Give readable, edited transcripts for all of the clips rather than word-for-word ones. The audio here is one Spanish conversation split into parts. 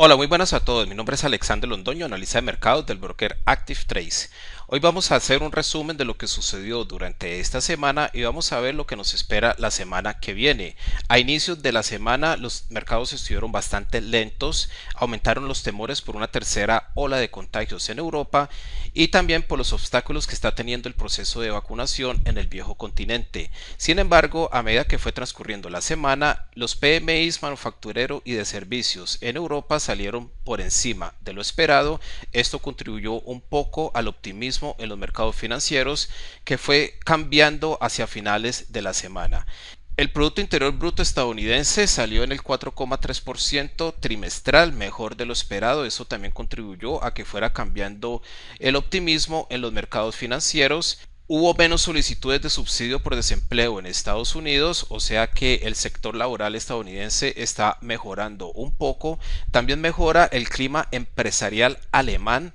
Hola, muy buenas a todos. Mi nombre es Alexander Londoño, analista de mercados del broker Active Trace. Hoy vamos a hacer un resumen de lo que sucedió durante esta semana y vamos a ver lo que nos espera la semana que viene. A inicios de la semana los mercados estuvieron bastante lentos, aumentaron los temores por una tercera ola de contagios en Europa y también por los obstáculos que está teniendo el proceso de vacunación en el viejo continente. Sin embargo, a medida que fue transcurriendo la semana, los PMIs manufacturero y de servicios en Europa salieron por encima de lo esperado. Esto contribuyó un poco al optimismo en los mercados financieros que fue cambiando hacia finales de la semana. El Producto Interior Bruto estadounidense salió en el 4,3% trimestral, mejor de lo esperado. Eso también contribuyó a que fuera cambiando el optimismo en los mercados financieros. Hubo menos solicitudes de subsidio por desempleo en Estados Unidos, o sea que el sector laboral estadounidense está mejorando un poco. También mejora el clima empresarial alemán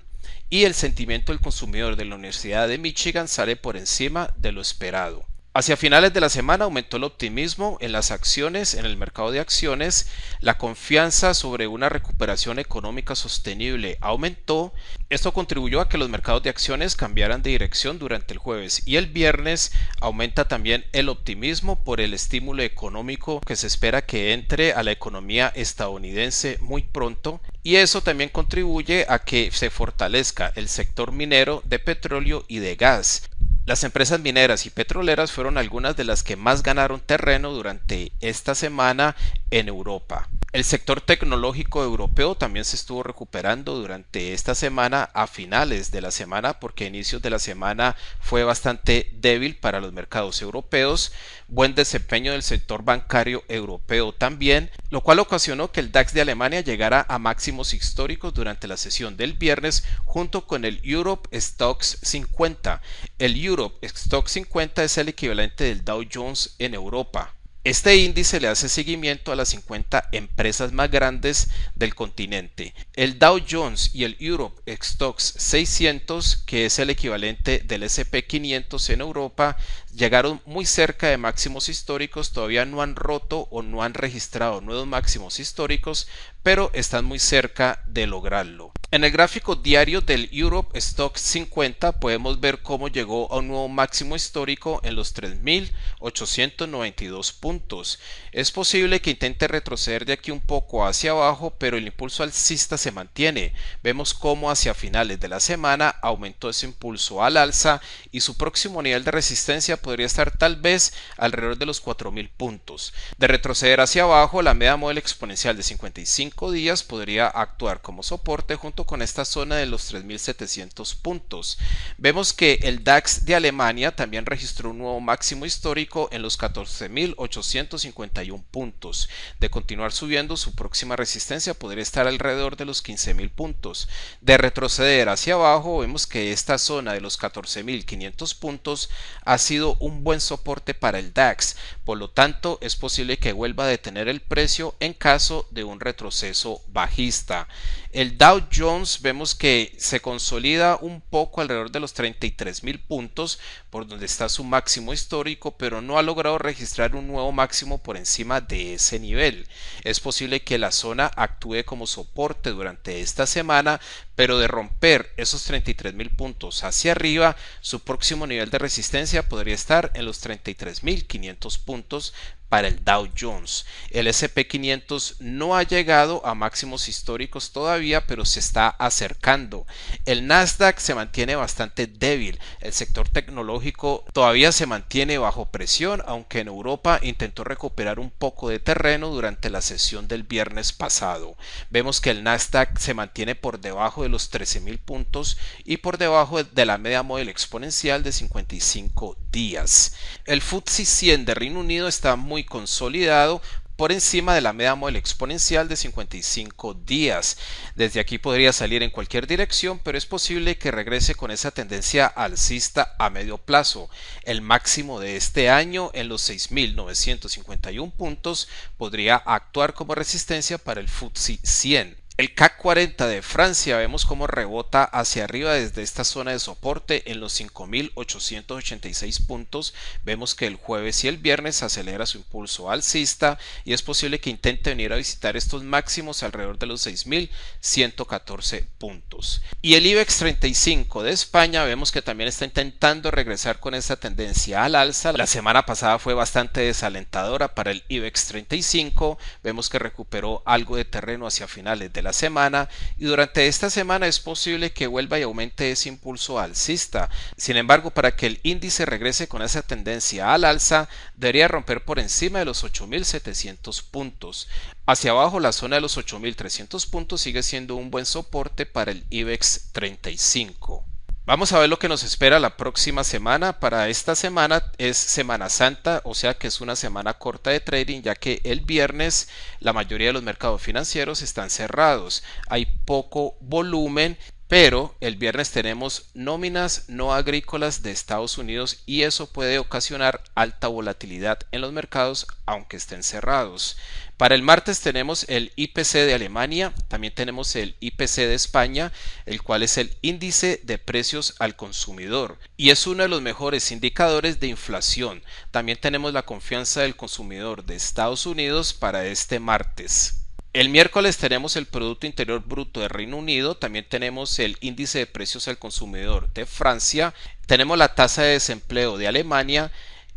y el sentimiento del consumidor de la Universidad de Michigan sale por encima de lo esperado. Hacia finales de la semana aumentó el optimismo en las acciones, en el mercado de acciones, la confianza sobre una recuperación económica sostenible aumentó. Esto contribuyó a que los mercados de acciones cambiaran de dirección durante el jueves y el viernes aumenta también el optimismo por el estímulo económico que se espera que entre a la economía estadounidense muy pronto y eso también contribuye a que se fortalezca el sector minero de petróleo y de gas. Las empresas mineras y petroleras fueron algunas de las que más ganaron terreno durante esta semana en Europa. El sector tecnológico europeo también se estuvo recuperando durante esta semana a finales de la semana porque a inicios de la semana fue bastante débil para los mercados europeos. Buen desempeño del sector bancario europeo también, lo cual ocasionó que el DAX de Alemania llegara a máximos históricos durante la sesión del viernes junto con el Europe Stocks 50. El Europe Stocks 50 es el equivalente del Dow Jones en Europa. Este índice le hace seguimiento a las 50 empresas más grandes del continente. El Dow Jones y el Europe Stocks 600, que es el equivalente del S&P 500 en Europa, llegaron muy cerca de máximos históricos, todavía no han roto o no han registrado nuevos máximos históricos, pero están muy cerca de lograrlo. En el gráfico diario del Europe Stoxx 50 podemos ver cómo llegó a un nuevo máximo histórico en los 3.892 puntos. Es posible que intente retroceder de aquí un poco hacia abajo, pero el impulso alcista se mantiene. Vemos cómo hacia finales de la semana aumentó ese impulso al alza y su próximo nivel de resistencia podría estar tal vez alrededor de los 4.000 puntos. De retroceder hacia abajo, la media móvil exponencial de 55 días podría actuar como soporte junto con esta zona de los 3.700 puntos. Vemos que el DAX de Alemania también registró un nuevo máximo histórico en los 14.851 puntos. De continuar subiendo, su próxima resistencia podría estar alrededor de los 15.000 puntos. De retroceder hacia abajo, vemos que esta zona de los 14.500 puntos ha sido un buen soporte para el DAX. Por lo tanto, es posible que vuelva a detener el precio en caso de un retroceso bajista. El Dow Jones vemos que se consolida un poco alrededor de los 33.000 puntos, por donde está su máximo histórico, pero no ha logrado registrar un nuevo máximo por encima de ese nivel. Es posible que la zona actúe como soporte durante esta semana, pero de romper esos 33.000 puntos hacia arriba, su próximo nivel de resistencia podría estar en los 33.500 puntos para el Dow Jones. El S&P 500 no ha llegado a máximos históricos todavía, pero se está acercando. El Nasdaq se mantiene bastante débil. El sector tecnológico todavía se mantiene bajo presión, aunque en Europa intentó recuperar un poco de terreno durante la sesión del viernes pasado. Vemos que el Nasdaq se mantiene por debajo de los 13.000 puntos y por debajo de la media móvil exponencial de 55 días. El FTSE 100 de Reino Unido está muy consolidado por encima de la media móvil exponencial de 55 días. Desde aquí podría salir en cualquier dirección, pero es posible que regrese con esa tendencia alcista a medio plazo. El máximo de este año en los 6.951 puntos podría actuar como resistencia para el FTSE 100. El CAC 40 de Francia vemos cómo rebota hacia arriba desde esta zona de soporte en los 5.886 puntos. Vemos que el jueves y el viernes acelera su impulso alcista y es posible que intente venir a visitar estos máximos alrededor de los 6.114 puntos. Y el IBEX 35 de España vemos que también está intentando regresar con esa tendencia al alza. La semana pasada fue bastante desalentadora para el IBEX 35. Vemos que recuperó algo de terreno hacia finales de la semana y durante esta semana es posible que vuelva y aumente ese impulso alcista. Sin embargo, para que el índice regrese con esa tendencia al alza, debería romper por encima de los 8.700 puntos. Hacia abajo, la zona de los 8.300 puntos sigue siendo un buen soporte para el IBEX 35. Vamos a ver lo que nos espera la próxima semana. Para esta semana es Semana Santa, o sea que es una semana corta de trading, ya que el viernes la mayoría de los mercados financieros están cerrados. Hay poco volumen, pero el viernes tenemos nóminas no agrícolas de Estados Unidos y eso puede ocasionar alta volatilidad en los mercados aunque estén cerrados. Para el martes tenemos el IPC de Alemania, también tenemos el IPC de España, el cual es el índice de precios al consumidor y es uno de los mejores indicadores de inflación. También tenemos la confianza del consumidor de Estados Unidos para este martes. El miércoles tenemos el Producto Interior Bruto de Reino Unido, también tenemos el índice de precios al consumidor de Francia, tenemos la tasa de desempleo de Alemania,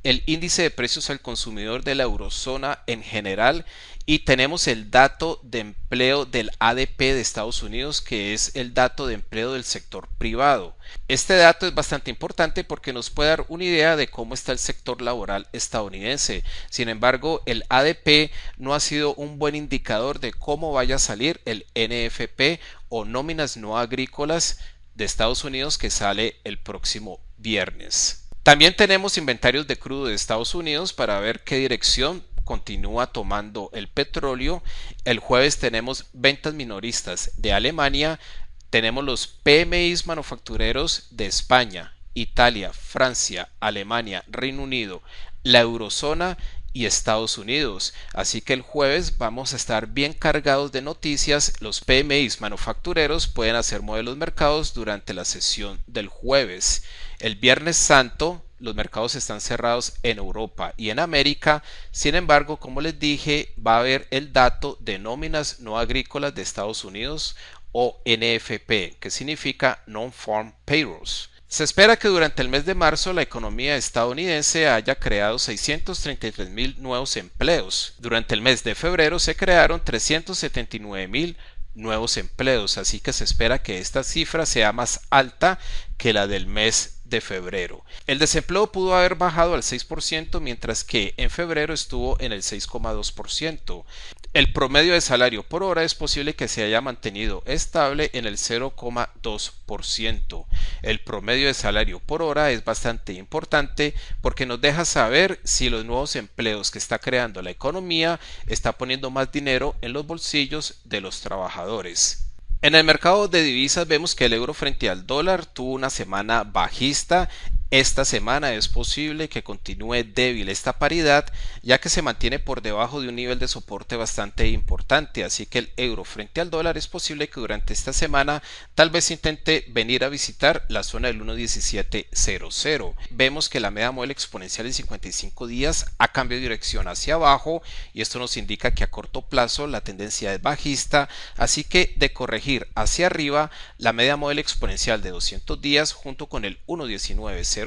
el índice de precios al consumidor de la eurozona en general y tenemos el dato de empleo del ADP de Estados Unidos, que es el dato de empleo del sector privado. Este dato es bastante importante porque nos puede dar una idea de cómo está el sector laboral estadounidense. Sin embargo, el ADP no ha sido un buen indicador de cómo vaya a salir el NFP o nóminas no agrícolas de Estados Unidos, que sale el próximo viernes. También tenemos inventarios de crudo de Estados Unidos para ver qué dirección continúa tomando el petróleo. El jueves tenemos ventas minoristas de Alemania, tenemos los PMIs manufactureros de España, Italia, Francia, Alemania, Reino Unido, la eurozona y Estados Unidos. Así que el jueves vamos a estar bien cargados de noticias. Los PMIs manufactureros pueden hacer mover los mercados durante la sesión del jueves. El Viernes Santo los mercados están cerrados en Europa y en América. Sin embargo, como les dije, va a haber el dato de nóminas no agrícolas de Estados Unidos o NFP, que significa Non-Farm Payrolls. Se espera que durante el mes de marzo la economía estadounidense haya creado 633.000 nuevos empleos. Durante el mes de febrero se crearon 379.000 nuevos empleos, así que se espera que esta cifra sea más alta que la del mes de febrero. El desempleo pudo haber bajado al 6%, mientras que en febrero estuvo en el 6,2%. El promedio de salario por hora es posible que se haya mantenido estable en el 0,2%. El promedio de salario por hora es bastante importante porque nos deja saber si los nuevos empleos que está creando la economía está poniendo más dinero en los bolsillos de los trabajadores. En el mercado de divisas vemos que el euro frente al dólar tuvo una semana bajista. Esta semana es posible que continúe débil esta paridad, ya que se mantiene por debajo de un nivel de soporte bastante importante, así que el euro frente al dólar es posible que durante esta semana tal vez intente venir a visitar la zona del 1.1700. Vemos que la media móvil exponencial en 55 días ha cambiado de dirección hacia abajo y esto nos indica que a corto plazo la tendencia es bajista, así que de corregir hacia arriba, la media móvil exponencial de 200 días junto con el 1.1900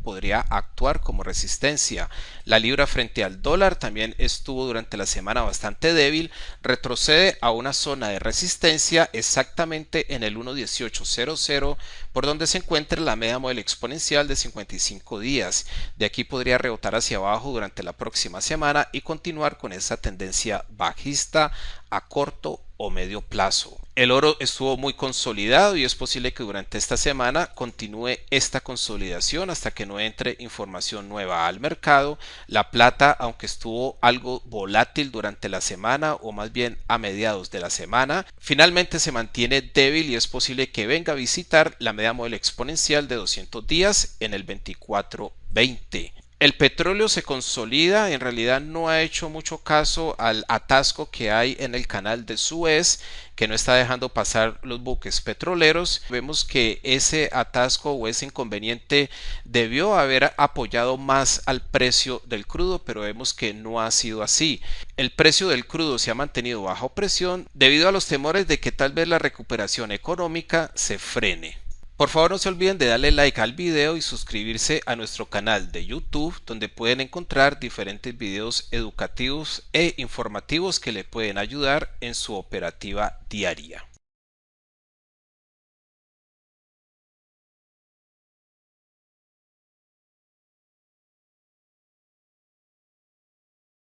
podría actuar como resistencia. La libra frente al dólar también estuvo durante la semana bastante débil, retrocede a una zona de resistencia exactamente en el 1.1800, por donde se encuentra la media móvil exponencial de 55 días. De aquí podría rebotar hacia abajo durante la próxima semana y continuar con esa tendencia bajista a corto o medio plazo. El oro estuvo muy consolidado y es posible que durante esta semana continúe esta consolidación hasta que no entre información nueva al mercado. La plata, aunque estuvo algo volátil durante la semana o más bien a mediados de la semana, finalmente se mantiene débil y es posible que venga a visitar la media móvil exponencial de 200 días en el 24.20. El petróleo se consolida, en realidad no ha hecho mucho caso al atasco que hay en el canal de Suez, que no está dejando pasar los buques petroleros. Vemos que ese atasco o ese inconveniente debió haber apoyado más al precio del crudo, pero vemos que no ha sido así. El precio del crudo se ha mantenido bajo presión debido a los temores de que tal vez la recuperación económica se frene. Por favor no se olviden de darle like al video y suscribirse a nuestro canal de YouTube, donde pueden encontrar diferentes videos educativos e informativos que le pueden ayudar en su operativa diaria.